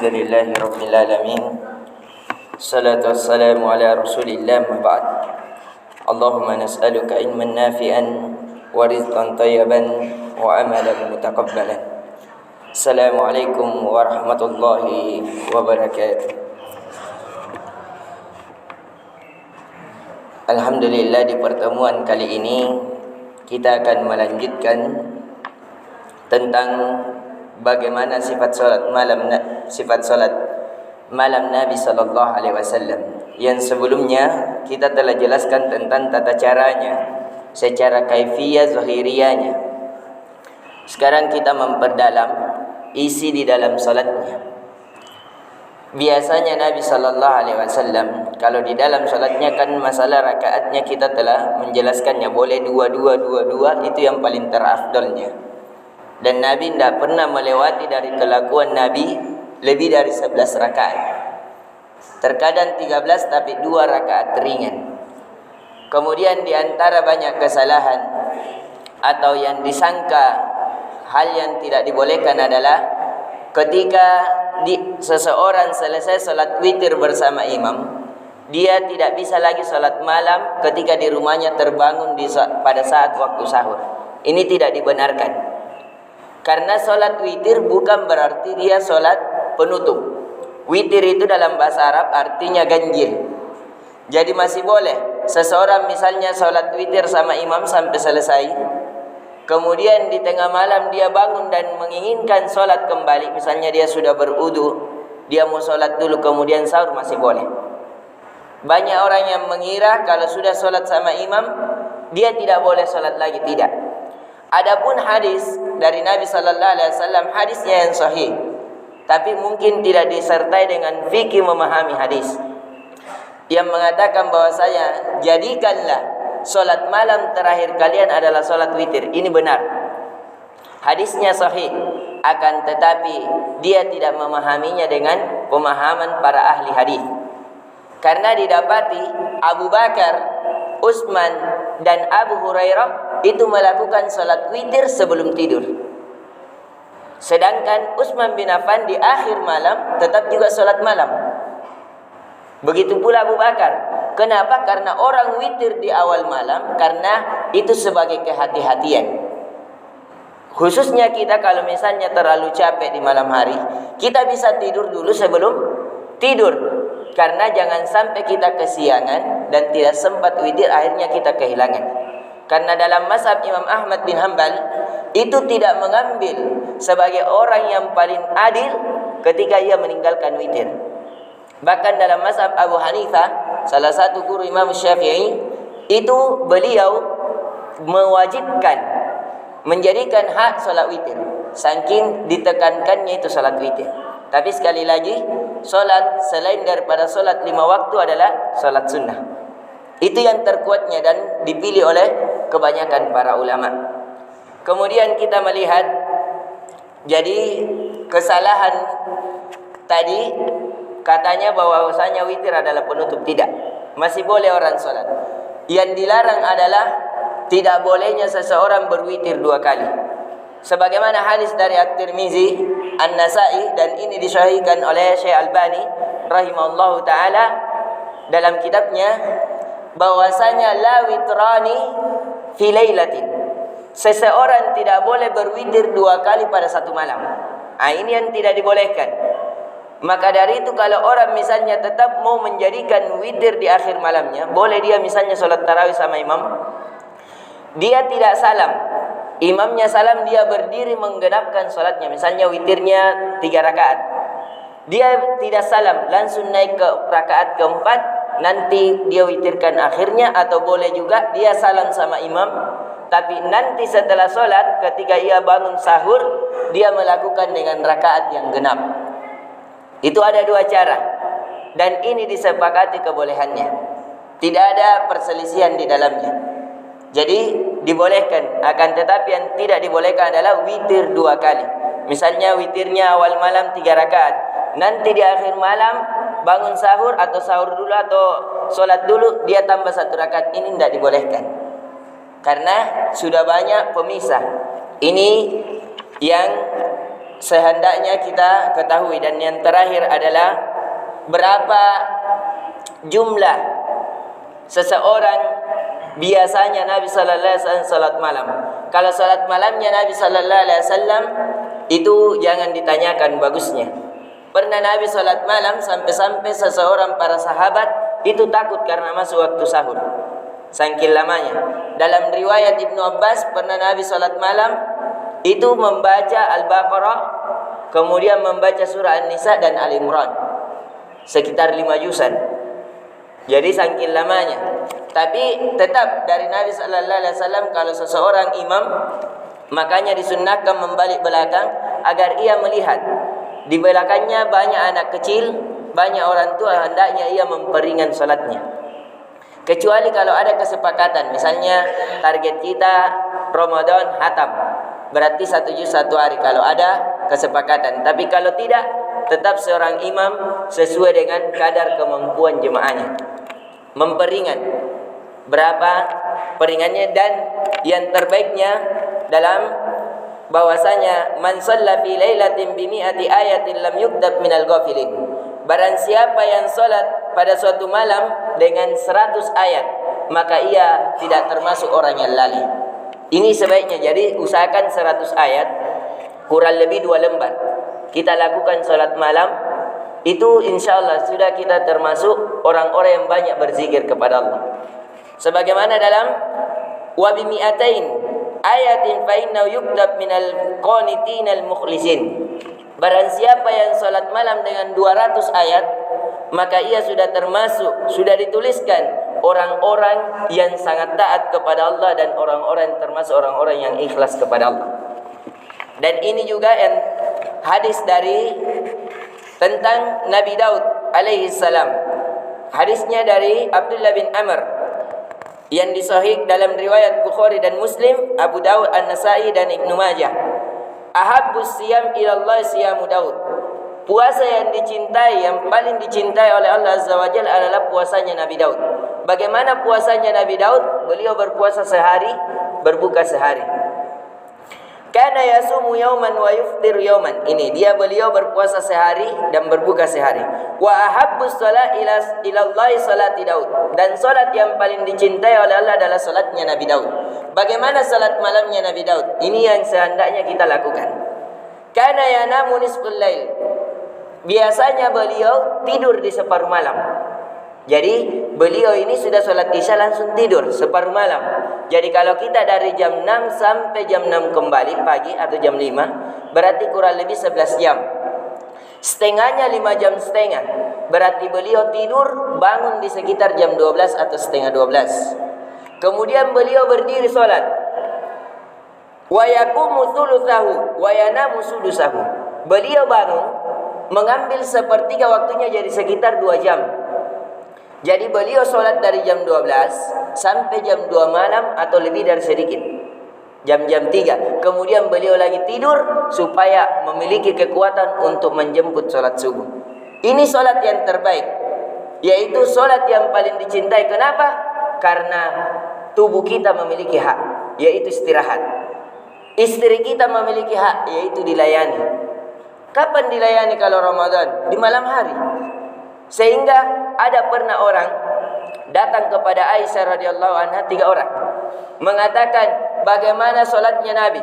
Alhamdulillahi Rabbil Alamin. Salatu wassalamu ala Rasulillah ma ba'd. Allahumma nas'aluka ilman nafi'an wa rizqan tayyiban wa amalan mutaqabbalan. Assalamualaikum warahmatullahi wabarakatuh. Alhamdulillah, di pertemuan kali ini kita akan melanjutkan tentang bagaimana sifat salat malam Nabi sallallahu alaihi wasallam. Yang sebelumnya kita telah jelaskan tentang tata caranya secara kaifiyah zahiriyahnya. Sekarang kita memperdalam isi di dalam salatnya. Biasanya Nabi sallallahu alaihi wasallam kalau di dalam salatnya kan masalah rakaatnya kita telah menjelaskannya, boleh dua, itu yang paling terafdalnya. Dan Nabi tidak pernah melewati dari kelakuan Nabi lebih dari 11 rakaat. Terkadang 13 tapi 2 rakaat ringan. Kemudian di antara banyak kesalahan atau yang disangka hal yang tidak dibolehkan adalah ketika seseorang selesai salat witir bersama imam, dia tidak bisa lagi salat malam ketika di rumahnya terbangun pada saat waktu sahur. Ini tidak dibenarkan. Karena solat witir bukan berarti dia solat penutup. Witir itu dalam bahasa Arab artinya ganjil. Jadi masih boleh seseorang misalnya solat witir sama imam sampai selesai, kemudian di tengah malam dia bangun dan menginginkan solat kembali. Misalnya dia sudah berudu, dia mau solat dulu kemudian sahur, masih boleh. Banyak orang yang mengira kalau sudah solat sama imam dia tidak boleh solat lagi. Tidak. Adapun hadis dari Nabi sallallahu alaihi wasallam, hadisnya yang sahih, tapi mungkin tidak disertai dengan fikih memahami hadis, yang mengatakan bahwasanya jadikanlah solat malam terakhir kalian adalah solat witir. Ini benar, hadisnya sahih, akan tetapi dia tidak memahaminya dengan pemahaman para ahli hadis. Karena didapati Abu Bakar, Utsman dan Abu Hurairah itu melakukan salat witir sebelum tidur. Sedangkan Utsman bin Affan di akhir malam tetap juga salat malam. Begitu pula Abu Bakar. Kenapa? Karena orang witir di awal malam karena itu sebagai kehati-hatian. Khususnya kita kalau misalnya terlalu capek di malam hari, kita bisa tidur dulu sebelum tidur. Karena jangan sampai kita kesiangan dan tidak sempat witir, akhirnya kita kehilangan. Karena dalam mazhab Imam Ahmad bin Hanbal itu tidak mengambil sebagai orang yang paling adil ketika ia meninggalkan witir. Bahkan dalam mazhab Abu Hanifah, salah satu guru Imam Syafi'i, itu beliau mewajibkan menjadikan hak salat witir, saking ditekankannya itu salat witir. Tapi sekali lagi, salat selain daripada salat 5 waktu adalah salat sunnah. Itu yang terkuatnya dan dipilih oleh kebanyakan para ulama. Kemudian kita melihat, jadi kesalahan tadi katanya bahwasanya witir adalah penutup. Tidak, masih boleh orang salat. Yang dilarang adalah tidak bolehnya seseorang berwitir 2 kali. Sebagaimana hadis dari At-Tirmizi, An-Nasa'i, dan ini disahihkan oleh Syekh Albani rahimahullahu taala dalam kitabnya, bahwasanya la witrani fi lailatin, seseorang tidak boleh berwitir 2 kali pada satu malam. Ini yang tidak dibolehkan. Maka dari itu kalau orang misalnya tetap mau menjadikan witir di akhir malamnya, boleh dia misalnya sholat tarawih sama imam, dia tidak salam, imamnya salam, dia berdiri menggenapkan sholatnya. Misalnya witirnya 3 rakaat, dia tidak salam, langsung naik ke rakaat keempat, nanti dia witirkan akhirnya. Atau boleh juga dia salam sama imam, tapi nanti setelah solat ketika ia bangun sahur, dia melakukan dengan rakaat yang genap. Itu ada 2 cara, dan ini disepakati kebolehannya, tidak ada perselisihan di dalamnya. Jadi dibolehkan, akan tetapi yang tidak dibolehkan adalah witir 2 kali. Misalnya witirnya awal malam 3 rakaat, nanti di akhir malam bangun sahur atau sahur dulu atau solat dulu dia tambah 1 rakaat. Ini tidak dibolehkan karena sudah banyak pemisah. Ini yang sehendaknya kita ketahui. Dan yang terakhir adalah berapa jumlah seseorang biasanya Nabi sallallahu alaihi wasallam salat malam. Kalau salat malamnya Nabi sallallahu alaihi wasallam itu jangan ditanyakan bagusnya. Pernah Nabi salat malam sampai-sampai seseorang para sahabat itu takut karena masuk waktu sahur. Saking lamanya. Dalam riwayat Ibnu Abbas pernah Nabi salat malam itu membaca Al-Baqarah, kemudian membaca surah An-Nisa dan Al-Imran. Sekitar 5 juzan. Jadi saking lamanya. Tapi tetap dari Nabi sallallahu alaihi wasallam kalau seseorang imam, makanya disunnahkan membalik belakang agar ia melihat di belakangnya banyak anak kecil, banyak orang tua, hendaknya ia memperingan salatnya. Kecuali kalau ada kesepakatan, misalnya target kita Ramadan hatam, berarti 1 juz 1 hari kalau ada kesepakatan. Tapi kalau tidak, tetap seorang imam sesuai dengan kadar kemampuan jemaahnya memperingan berapa peringannya. Dan yang terbaiknya dalam bahwasanya man shalla fi lailatin bi mi'ati ayatin lam yuktab minal ghafilin. Barang siapa yang salat pada suatu malam dengan 100 ayat, maka ia tidak termasuk orang yang lalai. Ini sebaiknya. Jadi usahakan 100 ayat kurang lebih 2 lembar. Kita lakukan salat malam, itu insyaallah sudah kita termasuk orang-orang yang banyak berzikir kepada Allah. Sebagaimana dalam wa bi mi'atain ayatin fa innahu yuktab minal qanitinal mukhlisin. Barang siapa yang salat malam dengan 200 ayat, maka ia sudah termasuk, sudah dituliskan orang-orang yang sangat taat kepada Allah dan orang-orang termasuk orang-orang yang ikhlas kepada Allah. Dan ini juga yang hadis dari tentang Nabi Daud alaihi salam. Hadisnya dari Abdullah bin Amr yang disahih dalam riwayat Bukhari dan Muslim, Abu Daud, An-Nasai dan Ibnu Majah. Ahabbus siyam ilallah siyamu Daud. Puasa yang dicintai, yang paling dicintai oleh Allah Azza wa Jalla adalah puasanya Nabi Daud. Bagaimana puasanya Nabi Daud? Beliau berpuasa sehari, berbuka sehari. Kana yasumu yauman wa yuftir yauman. Ini dia, beliau berpuasa sehari dan berbuka sehari. Wa ahabbus shalat ilallahi salati Daud. Dan salat yang paling dicintai oleh Allah adalah salatnya Nabi Daud. Bagaimana salat malamnya Nabi Daud? Ini yang sehendaknya kita lakukan. Kana yanamu nisful lail. Biasanya beliau tidur di separuh malam. Jadi beliau ini sudah sholat isya langsung tidur separuh malam. Jadi kalau kita dari jam 6 sampai jam 6 kembali pagi atau jam 5, berarti kurang lebih 11 jam. Setengahnya 5 jam setengah. Berarti beliau tidur bangun di sekitar jam 12 atau setengah 12. Kemudian beliau berdiri sholat. Wa yaqumu thulutsahu wa yanamu sudusahu. Beliau bangun mengambil sepertiga waktunya, jadi sekitar 2 jam. Jadi beliau sholat dari jam 12 sampai jam 2 malam atau lebih dari sedikit, jam-jam 3. Kemudian beliau lagi tidur supaya memiliki kekuatan untuk menjemput sholat subuh. Ini sholat yang terbaik, yaitu sholat yang paling dicintai. Kenapa? Karena tubuh kita memiliki hak, yaitu istirahat. Istri kita memiliki hak, yaitu dilayani. Kapan dilayani kalau Ramadan? Di malam hari. Sehingga ada pernah orang datang kepada Aisyah radhiyallahu anha, 3 orang, mengatakan bagaimana solatnya Nabi,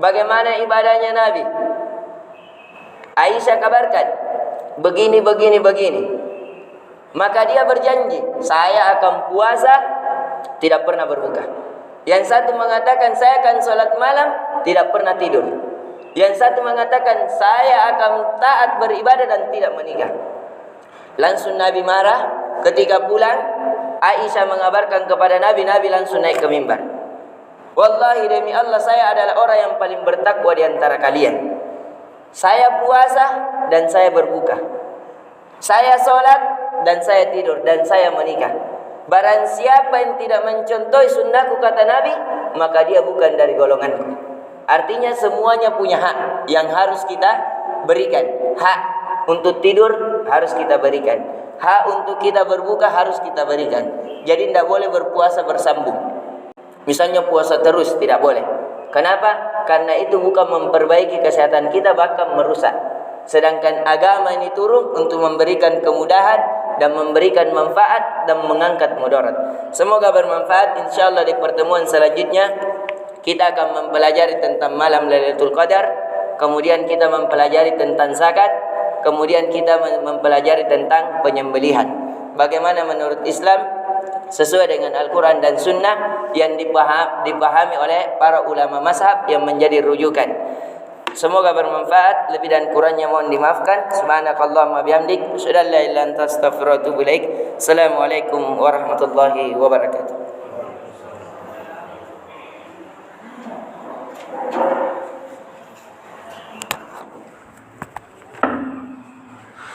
bagaimana ibadahnya Nabi. Aisyah kabarkan begini. Maka dia berjanji, saya akan puasa, tidak pernah berbuka. Yang satu mengatakan saya akan solat malam, tidak pernah tidur. Yang satu mengatakan saya akan taat beribadah dan tidak menikah. Langsung Nabi marah. Ketika pulang, Aisyah mengabarkan kepada Nabi, Nabi langsung naik ke mimbar. Wallahi demi Allah, saya adalah orang yang paling bertakwa di antara kalian. Saya puasa dan saya berbuka. Saya sholat dan saya tidur dan saya menikah. Barang siapa yang tidak mencontohi sunnahku, kata Nabi, maka dia bukan dari golonganku. Artinya semuanya punya hak yang harus kita berikan. Hak untuk tidur harus kita berikan. Hak untuk kita berbuka harus kita berikan. Jadi tidak boleh berpuasa bersambung. Misalnya puasa terus, tidak boleh. Kenapa? karena itu bukan memperbaiki kesehatan kita, bahkan merusak. Sedangkan agama ini turun untuk memberikan kemudahan dan memberikan manfaat dan mengangkat mudarat. Semoga bermanfaat. Insyaallah di pertemuan selanjutnya kita akan mempelajari tentang malam Lailatul Qadar, kemudian kita mempelajari tentang zakat, kemudian kita mempelajari tentang penyembelihan. Bagaimana menurut Islam sesuai dengan Al-Quran dan Sunnah yang dipahami oleh para ulama mazhab yang menjadi rujukan. Semoga bermanfaat. Lebih dan kurangnya mohon dimaafkan. Subhanakallahumma bihamdik, asyhadu an la ilaha illa anta, astaghfiruka wa atubu ilaik. Assalamualaikum warahmatullahi wabarakatuh.